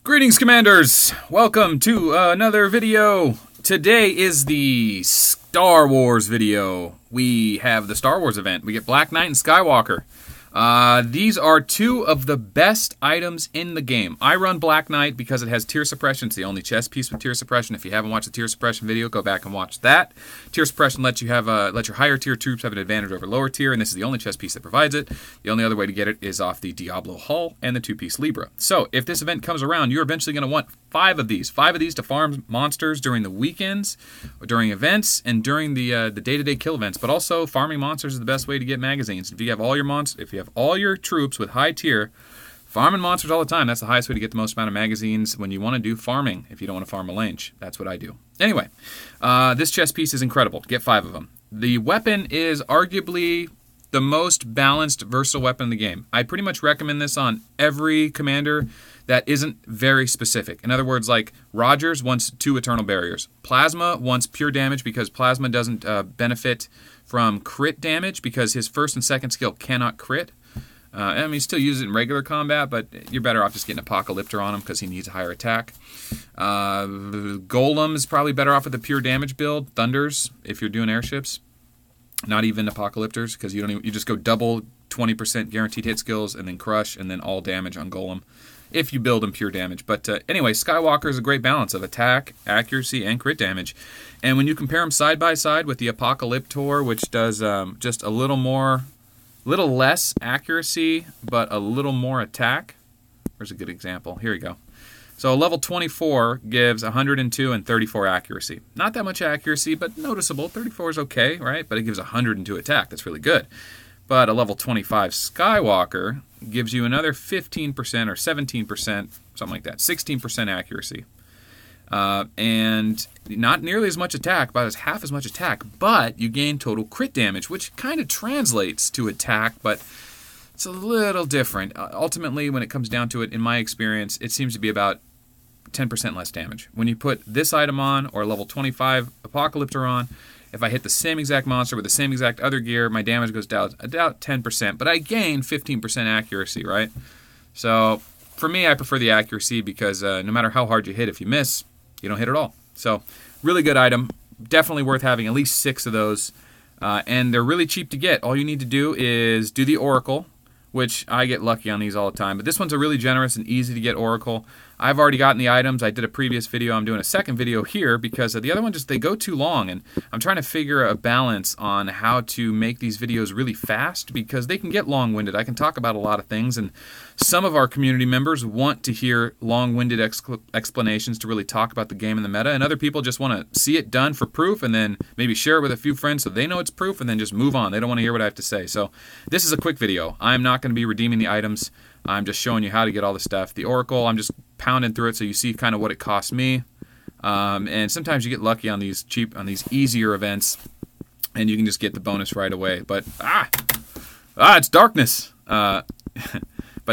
Greetings, Commanders! Welcome to another video. Today is the Star Wars video. We have the Star Wars event. We get Black Knight and Skywalker. These are two of the best items in the game. I run Black Knight because it has tier suppression. It's the only chess piece with tier suppression. If you haven't watched the tier suppression video, go back and watch that. Tier suppression lets you have let your higher tier troops have an advantage over lower tier, and this is the only chess piece that provides it. The only other way to get it is off the Diablo Hull and the two-piece Libra. So if this event comes around, you're eventually going to want five of these to farm monsters during the weekends, or during events, and during the day-to-day kill events. But also, farming monsters is the best way to get magazines. If you have all your troops with high tier, farming monsters all the time, that's the highest way to get the most amount of magazines when you want to do farming, if you don't want to farm a lange. That's what I do. Anyway, this chess piece is incredible. Get five of them. The weapon is arguably the most balanced, versatile weapon in the game. I pretty much recommend this on every commander that isn't very specific. In other words, like Rogers wants 2 Eternal Barriers. Plasma wants pure damage because Plasma doesn't benefit from crit damage because his first and second skill cannot crit. I mean, he still uses it in regular combat, but you're better off just getting Apocalyptor on him because he needs a higher attack. Golem is probably better off with a pure damage build. Thunders, if you're doing airships. Not even Apocalyptors, because you just go double 20% guaranteed hit skills and then crush and then all damage on Golem if you build him pure damage. But anyway, Skywalker is a great balance of attack, accuracy, and crit damage. And when you compare him side by side with the Apocalyptor, which does just a little less accuracy, but a little more attack. Where's a good example? Here you go. So level 24 gives 102 and 34 accuracy. Not that much accuracy, but noticeable. 34 is okay, right? But it gives 102 attack. That's really good. But a level 25 Skywalker gives you another 15% or 17%, something like that, 16% accuracy. And not nearly as much attack, about half as much attack, but you gain total crit damage, which kind of translates to attack, but it's a little different. Ultimately, when it comes down to it, in my experience, it seems to be about 10% less damage. When you put this item on, or level 25 Apocalyptor on, if I hit the same exact monster with the same exact other gear, my damage goes down about 10%, but I gain 15% accuracy, right? So, for me, I prefer the accuracy because no matter how hard you hit, if you miss, you don't hit at all. So, really good item. Definitely worth having at least 6 of those. And they're really cheap to get. All you need to do is do the Oracle, which I get lucky on these all the time. But this one's a really generous and easy to get Oracle. I've already gotten the items. I did a previous video. I'm doing a second video here because the other one they go too long. And I'm trying to figure a balance on how to make these videos really fast because they can get long-winded. I can talk about a lot of things. And some of our community members want to hear long-winded explanations to really talk about the game and the meta. And other people just want to see it done for proof and then maybe share it with a few friends so they know it's proof and then just move on. They don't want to hear what I have to say. So this is a quick video. I'm not going to be redeeming the items. I'm just showing you how to get all the stuff. The Oracle, I'm just pounding through it so you see kind of what it costs me. And sometimes you get lucky on these easier events, and you can just get the bonus right away. But it's darkness. But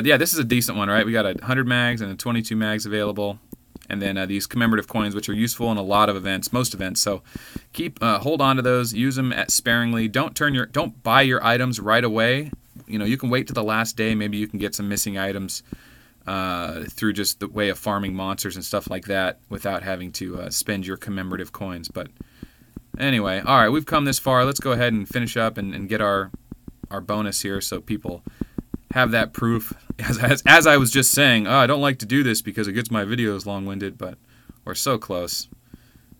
yeah, this is a decent one, right? We got 100 mags and 22 mags available, and then these commemorative coins, which are useful in a lot of events, most events. So hold on to those, use them sparingly. Don't buy your items right away. You know, you can wait to the last day. Maybe you can get some missing items through just the way of farming monsters and stuff like that without having to spend your commemorative coins. But anyway, all right, we've come this far. Let's go ahead and finish up and get our bonus here so people have that proof. As I was just saying, I don't like to do this because it gets my videos long-winded, but we're so close.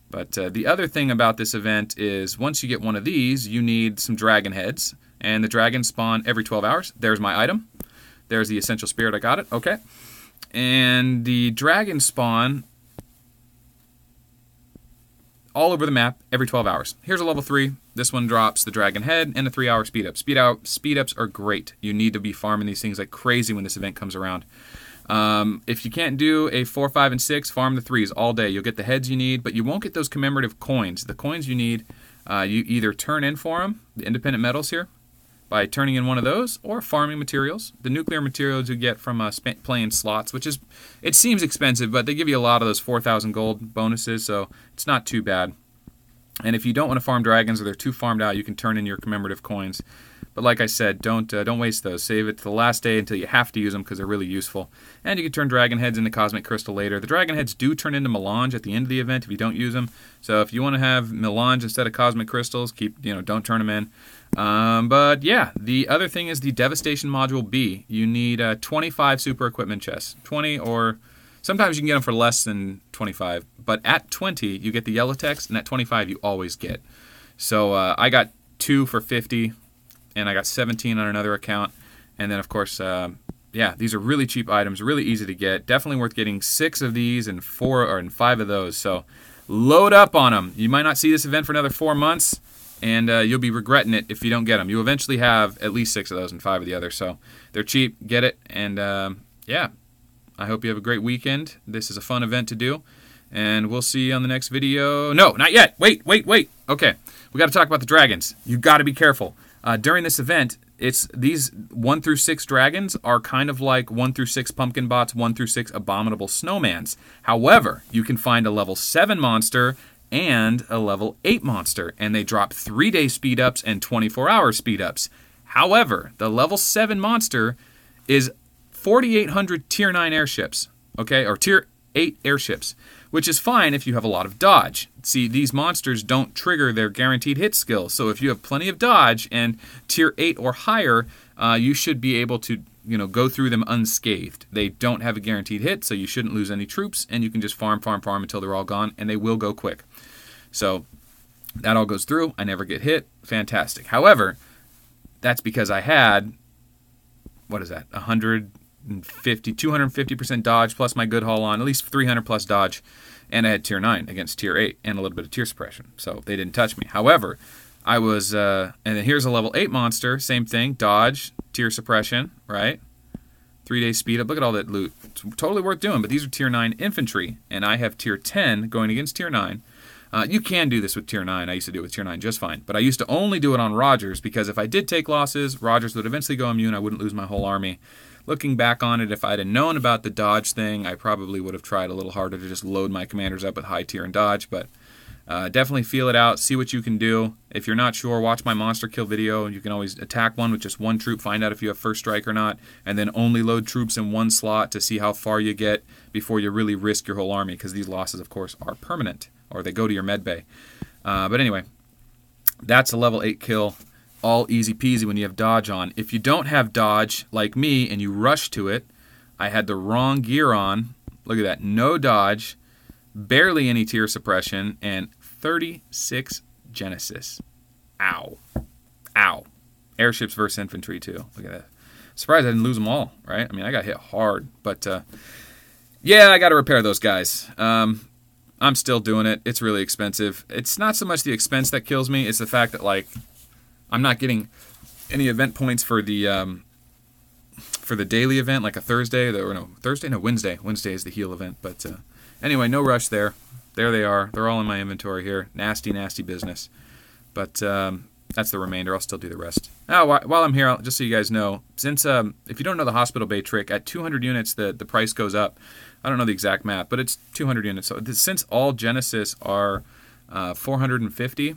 But the other thing about this event is once you get one of these, you need some dragon heads. And the dragons spawn every 12 hours. There's my item. There's the essential spirit. I got it. Okay. And the dragons spawn all over the map every 12 hours. Here's a level 3. This one drops the dragon head and a 3-hour speed up. Speed ups are great. You need to be farming these things like crazy when this event comes around. If you can't do a 4, 5, and 6, farm the 3s all day. You'll get the heads you need, but you won't get those commemorative coins. The coins you need, you either turn in for them, the independent metals here, by turning in one of those, or farming materials. The nuclear materials you get from playing slots, which it seems expensive, but they give you a lot of those 4,000 gold bonuses, so it's not too bad. And if you don't want to farm dragons or they're too farmed out, you can turn in your commemorative coins But like I said, don't waste those. Save it to the last day until you have to use them because they're really useful. And you can turn Dragon Heads into Cosmic Crystal later. The Dragon Heads do turn into Melange at the end of the event if you don't use them. So if you want to have Melange instead of Cosmic Crystals, don't turn them in. But yeah, the other thing is the Devastation Module B. You need 25 super equipment chests. 20 or sometimes you can get them for less than 25. But at 20, you get the yellow text, and at 25, you always get. So I got 2 for 50, and I got 17 on another account. And then, of course, yeah, these are really cheap items, really easy to get. Definitely worth getting 6 of these and 5 of those. So load up on them. You might not see this event for another 4 months, and you'll be regretting it if you don't get them. You eventually have at least 6 of those and 5 of the others. So they're cheap. Get it. And yeah, I hope you have a great weekend. This is a fun event to do. And we'll see you on the next video. No, not yet. Wait. Okay, we got to talk about the dragons. You got to be careful. During this event, it's these 1 through 6 dragons are kind of like 1 through 6 pumpkin bots, 1 through 6 abominable snowmans. However, you can find a level 7 monster and a level 8 monster, and they drop 3-day speed ups and 24-hour speed ups. However, the level 7 monster is 4,800 tier 9 airships, okay, or tier 8 airships, which is fine if you have a lot of dodge. See, these monsters don't trigger their guaranteed hit skill, so if you have plenty of dodge and tier 8 or higher, you should be able to go through them unscathed. They don't have a guaranteed hit, so you shouldn't lose any troops, and you can just farm until they're all gone, and they will go quick. So that all goes through. I never get hit. Fantastic. However, that's because I had, what is that, 250% dodge plus my good haul on, at least 300 plus dodge, and I had tier 9 against tier 8 and a little bit of tier suppression, so they didn't touch me. However, I was, and then here's a level 8 monster, same thing, dodge, tier suppression, right? 3-day speed up, look at all that loot. It's totally worth doing, but these are tier 9 infantry, and I have tier 10 going against tier 9. You can do this with tier 9. I used to do it with tier 9 just fine. But I used to only do it on Rogers because if I did take losses, Rogers would eventually go immune. I wouldn't lose my whole army. Looking back on it, if I'd have known about the dodge thing, I probably would have tried a little harder to just load my commanders up with high tier and dodge. But definitely feel it out. See what you can do. If you're not sure, watch my monster kill video. You can always attack one with just 1 troop, find out if you have first strike or not, and then only load troops in 1 slot to see how far you get before you really risk your whole army, because these losses, of course, are permanent, or they go to your med bay. But anyway, that's a level 8 kill. All easy peasy when you have dodge on. If you don't have dodge, like me, and you rush to it, I had the wrong gear on. Look at that. No dodge, barely any tier suppression, and 36 Genesis. Ow. Ow. Airships versus infantry, too. Look at that. Surprised I didn't lose them all, right? I mean, I got hit hard. But, yeah, I got to repair those guys. I'm still doing it. It's really expensive. It's not so much the expense that kills me. It's the fact that, like, I'm not getting any event points for the daily event, like a Thursday. Wednesday. Wednesday is the heal event. But anyway, no rush there. There they are. They're all in my inventory here. Nasty, nasty business. But that's the remainder. I'll still do the rest. Now, while I'm here, just so you guys know, since if you don't know the hospital bay trick, at 200 units, the price goes up. I don't know the exact math, but it's 200 units. So since all Genesis are 450,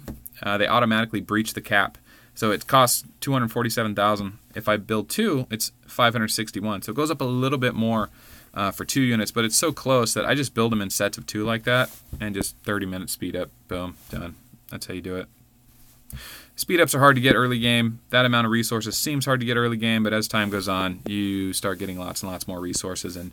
they automatically breach the cap. So it costs 247,000. If I build 2, it's 561. So it goes up a little bit more for 2 units, but it's so close that I just build them in sets of 2 like that, and just 30-minute speed up. Boom, done. That's how you do it. Speed ups are hard to get early game. That amount of resources seems hard to get early game, but as time goes on, you start getting lots and lots more resources and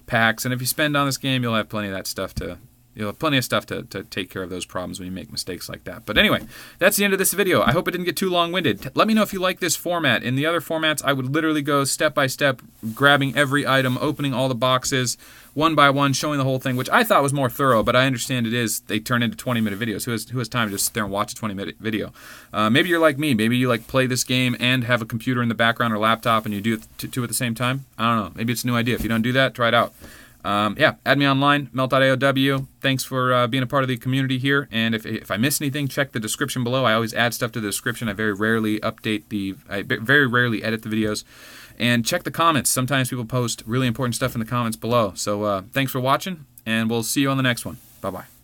packs. And if you spend on this game, you'll have plenty of that stuff to. You'll have plenty of stuff to take care of those problems when you make mistakes like that. But anyway, that's the end of this video. I hope it didn't get too long-winded. Let me know if you like this format. In the other formats, I would literally go step by step, grabbing every item, opening all the boxes, one by one, showing the whole thing, which I thought was more thorough, but I understand it is. They turn into 20-minute videos. Who has time to just sit there and watch a 20-minute video? Maybe you're like me. Maybe you like play this game and have a computer in the background or laptop and you do two at the same time. I don't know. Maybe it's a new idea. If you don't do that, try it out. Yeah, add me online, Melt AOW. Thanks for being a part of the community here. And if I miss anything, check the description below. I always add stuff to the description. I very rarely edit the videos. And check the comments. Sometimes people post really important stuff in the comments below. So thanks for watching, and we'll see you on the next one. Bye-bye.